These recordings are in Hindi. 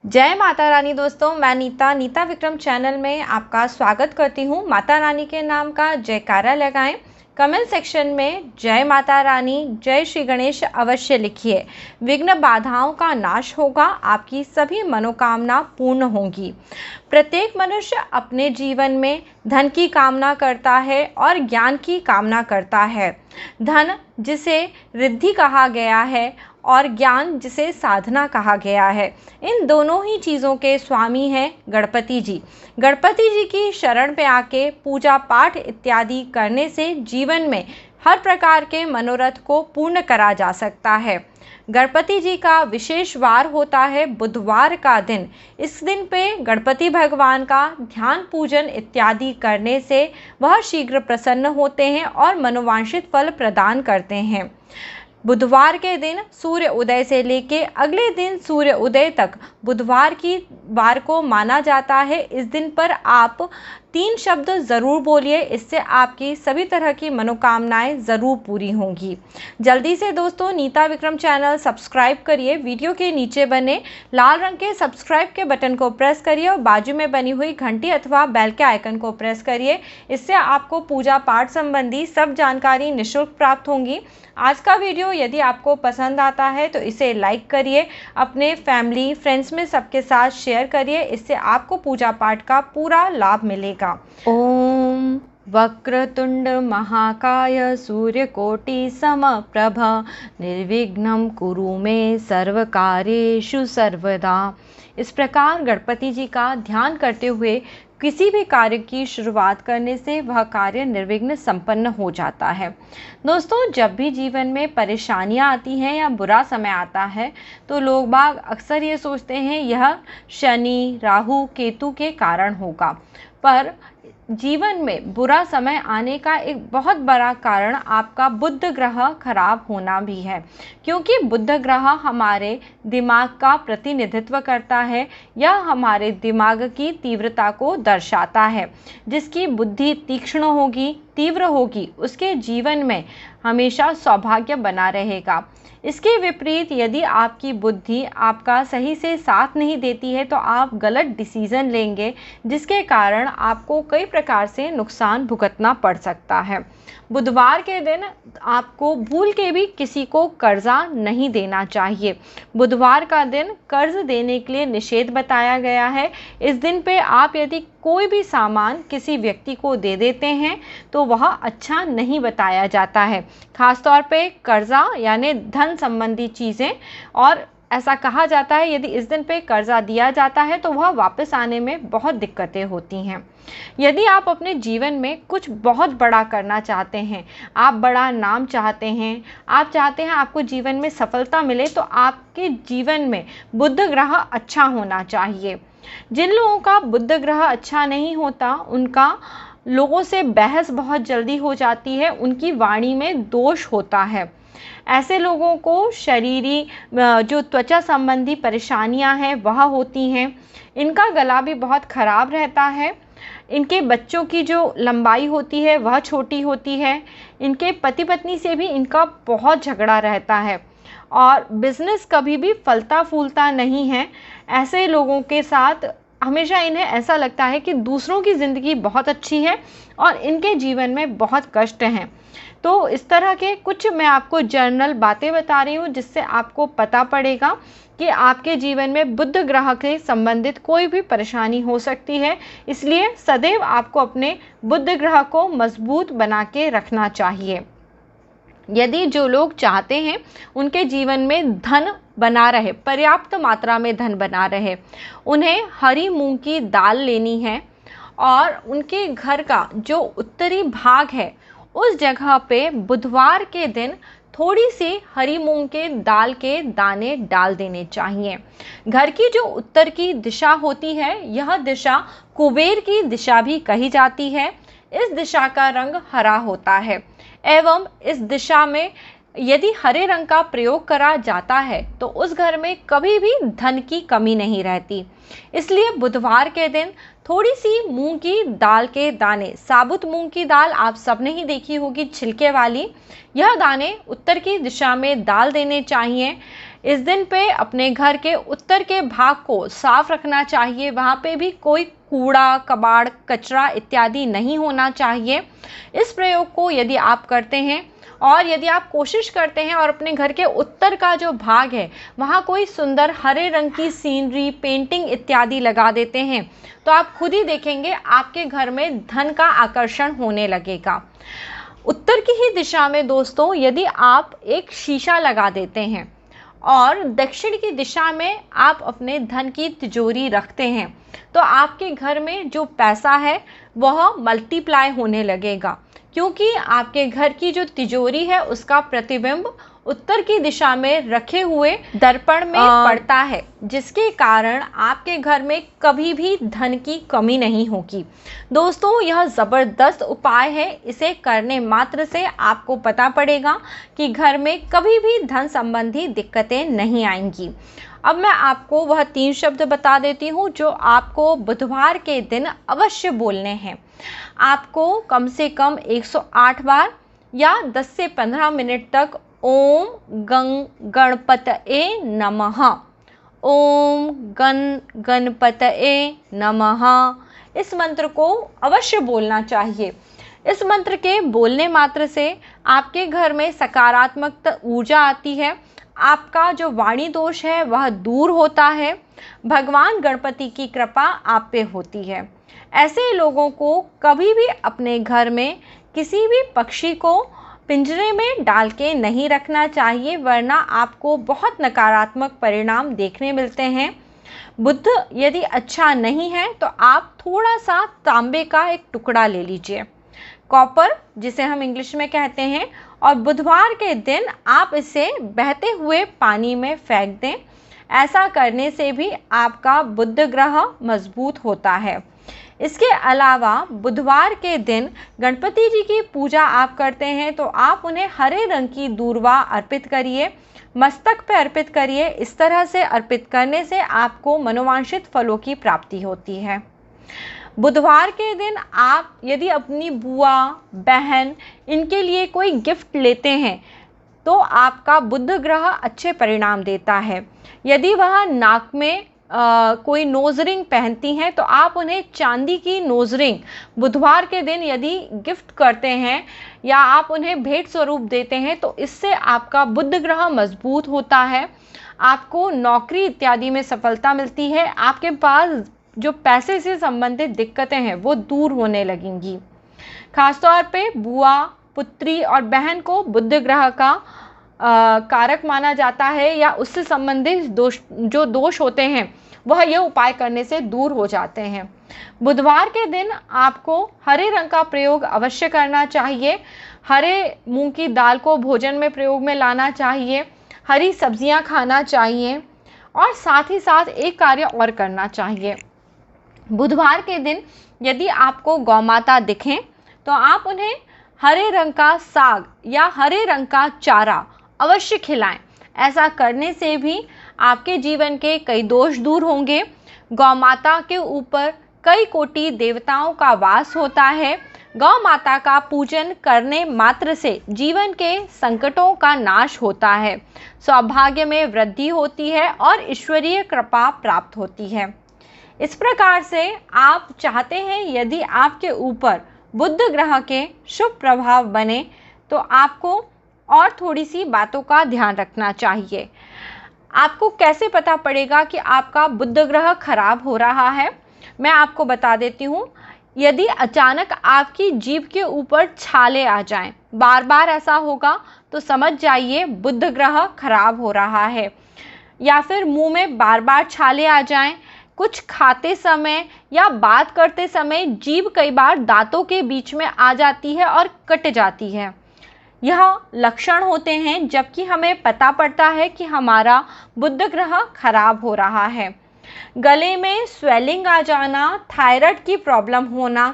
जय माता रानी दोस्तों, मैं नीता विक्रम चैनल में आपका स्वागत करती हूँ। माता रानी के नाम का जयकारा लगाएं। कमेंट सेक्शन में जय माता रानी, जय श्री गणेश अवश्य लिखिए। विघ्न बाधाओं का नाश होगा, आपकी सभी मनोकामना पूर्ण होंगी। प्रत्येक मनुष्य अपने जीवन में धन की कामना करता है और ज्ञान की कामना करता है। धन जिसे रिद्धि कहा गया है और ज्ञान जिसे साधना कहा गया है, इन दोनों ही चीज़ों के स्वामी हैं गणपति जी। गणपति जी की शरण पे आके पूजा पाठ इत्यादि करने से जीवन में हर प्रकार के मनोरथ को पूर्ण करा जा सकता है। गणपति जी का विशेष वार होता है बुधवार का दिन। इस दिन पे गणपति भगवान का ध्यान पूजन इत्यादि करने से वह शीघ्र प्रसन्न होते हैं और मनोवांछित फल प्रदान करते हैं। बुधवार के दिन सूर्य उदय से लेके अगले दिन सूर्य उदय तक बुधवार की वार को माना जाता है। इस दिन पर आप 3 शब्द ज़रूर बोलिए, इससे आपकी सभी तरह की मनोकामनाएं ज़रूर पूरी होंगी। जल्दी से दोस्तों नीता विक्रम चैनल सब्सक्राइब करिए। वीडियो के नीचे बने लाल रंग के सब्सक्राइब के बटन को प्रेस करिए और बाजू में बनी हुई घंटी अथवा बेल के आइकन को प्रेस करिए। इससे आपको पूजा पाठ संबंधी सब जानकारी निःशुल्क प्राप्त होंगी। आज का वीडियो यदि आपको पसंद आता है तो इसे लाइक करिए, अपने फैमिली फ्रेंड्स में सबके साथ शेयर करिए, इससे आपको पूजा पाठ का पूरा लाभ मिलेगा। ओम वक्रतुंड महाकाय सूर्यकोटि समप्रभ निर्विघ्नं कुरु मे सर्वकार्येषु सर्वदा। इस प्रकार गणपति जी का ध्यान करते हुए किसी भी कार्य की शुरुआत करने से वह कार्य निर्विघ्न संपन्न हो जाता है। दोस्तों, जब भी जीवन में परेशानियां आती हैं या बुरा समय आता है तो लोग बाग अक्सर ये सोचते हैं यह शनि, राहु, केतु के कारण होगा। पर जीवन में बुरा समय आने का एक बहुत बड़ा कारण आपका बुध ग्रह खराब होना भी है, क्योंकि बुध ग्रह हमारे दिमाग का प्रतिनिधित्व करता है या हमारे दिमाग की तीव्रता को दर्शाता है। जिसकी बुद्धि तीक्ष्ण होगी, तीव्र होगी, उसके जीवन में हमेशा सौभाग्य बना रहेगा। इसके विपरीत यदि आपकी बुद्धि आपका सही से साथ नहीं देती है तो आप गलत डिसीज़न लेंगे, जिसके कारण आपको कई प्रकार से नुकसान भुगतना पड़ सकता है। बुधवार के दिन आपको भूल के भी किसी को कर्जा नहीं देना चाहिए। बुधवार का दिन कर्ज देने के लिए निषेध बताया गया है। इस दिन पे आप यदि कोई भी सामान किसी व्यक्ति को दे देते हैं तो वह अच्छा नहीं बताया जाता है, खासतौर पे कर्जा यानी धन संबंधी चीज़ें। और ऐसा कहा जाता है यदि इस दिन पे कर्जा दिया जाता है तो वह वापस आने में बहुत दिक्कतें होती हैं। यदि आप अपने जीवन में कुछ बहुत बड़ा करना चाहते हैं, आप बड़ा नाम चाहते हैं, आप चाहते हैं आपको जीवन में सफलता मिले, तो आपके जीवन में बुध ग्रह अच्छा होना चाहिए। जिन लोगों का बुध ग्रह अच्छा नहीं होता, उनका लोगों से बहस बहुत जल्दी हो जाती है, उनकी वाणी में दोष होता है। ऐसे लोगों को शरीरी जो त्वचा संबंधी परेशानियां हैं वह होती हैं। इनका गला भी बहुत खराब रहता है। इनके बच्चों की जो लंबाई होती है वह छोटी होती है। इनके पति पत्नी से भी इनका बहुत झगड़ा रहता है और बिजनेस कभी भी फलता फूलता नहीं है। ऐसे लोगों के साथ हमेशा इन्हें ऐसा लगता है कि दूसरों की ज़िंदगी बहुत अच्छी है और इनके जीवन में बहुत कष्ट हैं। तो इस तरह के कुछ मैं आपको जर्नल बातें बता रही हूँ, जिससे आपको पता पड़ेगा कि आपके जीवन में बुध ग्रह के संबंधित कोई भी परेशानी हो सकती है। इसलिए सदैव आपको अपने बुध ग्रह को मजबूत बना के रखना चाहिए। यदि जो लोग चाहते हैं उनके जीवन में धन बना रहे, पर्याप्त मात्रा में धन बना रहे, उन्हें हरी मूंग की दाल लेनी है और उनके घर का जो उत्तरी भाग है उस जगह पे बुधवार के दिन थोड़ी सी हरी मूंग के दाल के दाने डाल देने चाहिए। घर की जो उत्तर की दिशा होती है, यह दिशा कुबेर की दिशा भी कही जाती है। इस दिशा का रंग हरा होता है एवं इस दिशा में यदि हरे रंग का प्रयोग करा जाता है तो उस घर में कभी भी धन की कमी नहीं रहती। इसलिए बुधवार के दिन थोड़ी सी मूंग की दाल के दाने, साबुत मूंग की दाल आप सबने ही देखी होगी छिलके वाली, यह दाने उत्तर की दिशा में डाल देने चाहिए। इस दिन पे अपने घर के उत्तर के भाग को साफ रखना चाहिए। वहाँ पे भी कोई कूड़ा कबाड़ कचरा इत्यादि नहीं होना चाहिए। इस प्रयोग को यदि आप करते हैं और यदि आप कोशिश करते हैं और अपने घर के उत्तर का जो भाग है वहाँ कोई सुंदर हरे रंग की सीनरी पेंटिंग इत्यादि लगा देते हैं तो आप खुद ही देखेंगे आपके घर में धन का आकर्षण होने लगेगा। उत्तर की ही दिशा में दोस्तों यदि आप एक शीशा लगा देते हैं और दक्षिण की दिशा में आप अपने धन की तिजोरी रखते हैं तो आपके घर में जो पैसा है वह मल्टीप्लाई होने लगेगा, क्योंकि आपके घर की जो तिजोरी है उसका प्रतिबिंब उत्तर की दिशा में रखे हुए दर्पण में पड़ता है, जिसके कारण आपके घर में कभी भी धन की कमी नहीं होगी। दोस्तों यह ज़बरदस्त उपाय है। इसे करने मात्र से आपको पता पड़ेगा कि घर में कभी भी धन संबंधी दिक्कतें नहीं आएंगी। अब मैं आपको वह 3 शब्द बता देती हूँ जो आपको बुधवार के दिन अवश्य बोलने हैं। आपको कम से कम 108 बार या 10 से 15 मिनट तक ओम गणपतये नमः, ओम गणपतये नमः इस मंत्र को अवश्य बोलना चाहिए। इस मंत्र के बोलने मात्र से आपके घर में सकारात्मक ऊर्जा आती है, आपका जो वाणी दोष है वह दूर होता है, भगवान गणपति की कृपा आप पे होती है। ऐसे लोगों को कभी भी अपने घर में किसी भी पक्षी को पिंजरे में डाल के नहीं रखना चाहिए, वरना आपको बहुत नकारात्मक परिणाम देखने मिलते हैं। बुध यदि अच्छा नहीं है तो आप थोड़ा सा तांबे का एक टुकड़ा ले लीजिए, कॉपर जिसे हम इंग्लिश में कहते हैं, और बुधवार के दिन आप इसे बहते हुए पानी में फेंक दें। ऐसा करने से भी आपका बुध ग्रह मजबूत होता है। इसके अलावा बुधवार के दिन गणपति जी की पूजा आप करते हैं तो आप उन्हें हरे रंग की दूर्वा अर्पित करिए, मस्तक पे अर्पित करिए। इस तरह से अर्पित करने से आपको मनोवांछित फलों की प्राप्ति होती है। बुधवार के दिन आप यदि अपनी बुआ बहन इनके लिए कोई गिफ्ट लेते हैं तो आपका बुध ग्रह अच्छे परिणाम देता है। यदि वह नाक में कोई नोज रिंग पहनती हैं तो आप उन्हें चांदी की नोज रिंग बुधवार के दिन यदि गिफ्ट करते हैं या आप उन्हें भेंट स्वरूप देते हैं तो इससे आपका बुध ग्रह मजबूत होता है, आपको नौकरी इत्यादि में सफलता मिलती है, आपके पास जो पैसे से संबंधित दिक्कतें हैं वो दूर होने लगेंगी। खासतौर पे बुआ पुत्री और बहन को बुध ग्रह का कारक माना जाता है या उससे संबंधित जो दोष होते हैं वह यह उपाय करने से दूर हो जाते हैं। बुधवार के दिन आपको हरे रंग का प्रयोग अवश्य करना चाहिए। हरे मूंग की दाल को भोजन में प्रयोग में लाना चाहिए, हरी सब्जियां खाना चाहिए और साथ ही साथ एक कार्य और करना चाहिए। बुधवार के दिन यदि आपको गौ माता दिखें तो आप उन्हें हरे रंग का साग या हरे रंग का चारा अवश्य खिलाएं। ऐसा करने से भी आपके जीवन के कई दोष दूर होंगे। गौ माता के ऊपर कई कोटि देवताओं का वास होता है। गौ माता का पूजन करने मात्र से जीवन के संकटों का नाश होता है, सौभाग्य में वृद्धि होती है और ईश्वरीय कृपा प्राप्त होती है। इस प्रकार से आप चाहते हैं यदि आपके ऊपर बुध ग्रह के शुभ प्रभाव बने तो आपको और थोड़ी सी बातों का ध्यान रखना चाहिए। आपको कैसे पता पड़ेगा कि आपका बुध ग्रह खराब हो रहा है, मैं आपको बता देती हूँ। यदि अचानक आपकी जीभ के ऊपर छाले आ जाएं, बार बार ऐसा होगा तो समझ जाइए बुध ग्रह खराब हो रहा है। या फिर मुंह में बार बार छाले आ जाएं, कुछ खाते समय या बात करते समय जीभ कई बार दांतों के बीच में आ जाती है और कट जाती है, यह लक्षण होते हैं जबकि हमें पता पड़ता है कि हमारा बुध ग्रह खराब हो रहा है। गले में स्वेलिंग आ जाना, थायराइड की प्रॉब्लम होना,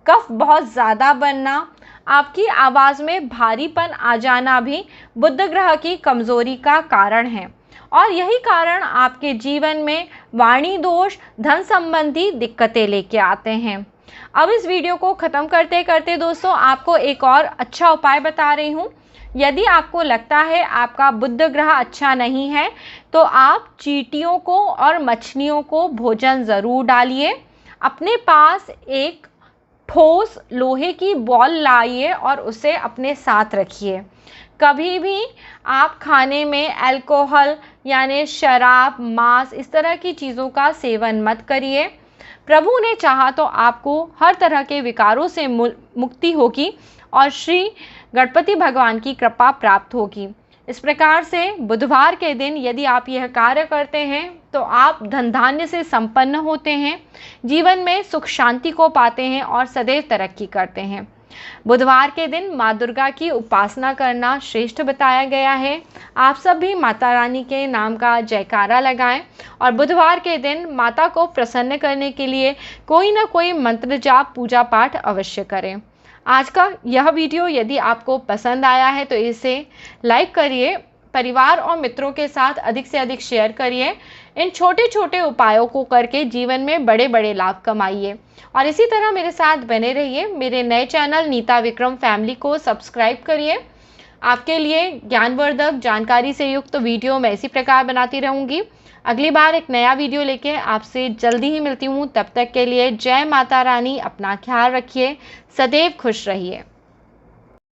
कफ बहुत ज़्यादा बनना, आपकी आवाज़ में भारीपन आ जाना भी बुध ग्रह की कमज़ोरी का कारण है और यही कारण आपके जीवन में वाणी दोष धन संबंधी दिक्कतें लेके आते हैं। अब इस वीडियो को ख़त्म करते करते दोस्तों आपको एक और अच्छा उपाय बता रही हूँ। यदि आपको लगता है आपका बुध ग्रह अच्छा नहीं है तो आप चींटियों को और मछलियों को भोजन ज़रूर डालिए। अपने पास एक ठोस लोहे की बॉल लाइए और उसे अपने साथ रखिए। कभी भी आप खाने में अल्कोहल यानी शराब, मांस, इस तरह की चीज़ों का सेवन मत करिए। प्रभु ने चाहा तो आपको हर तरह के विकारों से मुक्ति होगी और श्री गणपति भगवान की कृपा प्राप्त होगी। इस प्रकार से बुधवार के दिन यदि आप यह कार्य करते हैं तो आप धन धान्य से संपन्न होते हैं, जीवन में सुख शांति को पाते हैं और सदैव तरक्की करते हैं। बुधवार के दिन माँ दुर्गा की उपासना करना श्रेष्ठ बताया गया है। आप सब भी माता रानी के नाम का जयकारा लगाएं और बुधवार के दिन माता को प्रसन्न करने के लिए कोई ना कोई मंत्र जाप, पूजा पाठ अवश्य करें। आज का यह वीडियो यदि आपको पसंद आया है तो इसे लाइक करिए, परिवार और मित्रों के साथ अधिक से अधिक शेयर करिए। इन छोटे छोटे उपायों को करके जीवन में बड़े बड़े लाभ कमाइए और इसी तरह मेरे साथ बने रहिए। मेरे नए चैनल नीता विक्रम फैमिली को सब्सक्राइब करिए। आपके लिए ज्ञानवर्धक, जानकारी से युक्त वीडियो मैं इसी प्रकार बनाती रहूँगी। अगली बार एक नया वीडियो लेके आपसे जल्दी ही मिलती हूँ। तब तक के लिए जय माता रानी। अपना ख्याल रखिए, सदैव खुश रहिए।